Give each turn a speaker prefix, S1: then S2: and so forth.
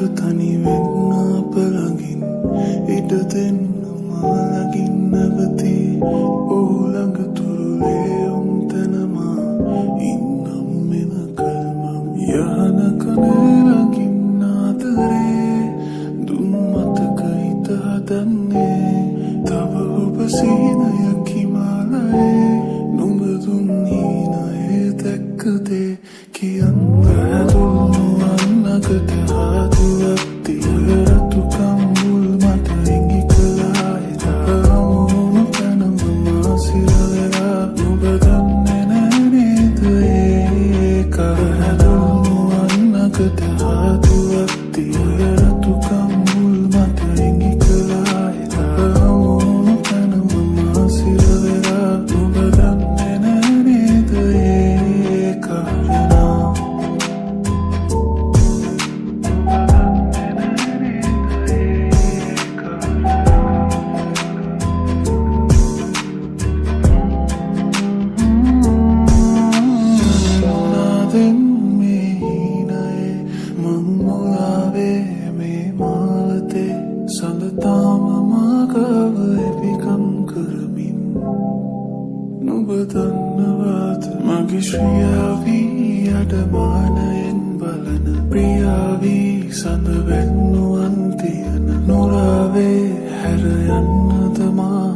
S1: තනි වෙන්න අප ළඟින් ඉඩ දෙන්න මා ළඟින් නැවති ඔහු ළඟ තුරුලේ උන්තනමා ඉන්නම් මෙම කල්මම් යහනක ළඟින් ආදරේ දුම් මතක හිත හදන්නේ තව ඔබ සීනයක් හිමාලයේ නුඹ දුන් හීනයේ දැක්කදේ කියන්න හැදුණු අන්නකට හාදුවක් තියරතු කම්මුල් මට එංගි කළාය තවමුණු තැනම මාසිරවෙලා නුඹ දන්නේ නෑ නේද ඒක හැදුණු අන්නකට හාදුවක් තියරතු කම්මුල් මට එංගි කළාය තවමුණු තැනම මාසිරවෙලා නුඹ දන්නේ නෑ නේද ඒක සඳතාම මාගව එපිකම් කරමින් නුඹ දන්නවාද මගේ ශ්‍රියාවී අඩමානයෙන් බලන ප්‍රියාවී සඳ වැන්නුවන් තියන නොරාවේ හැර යන්නද මා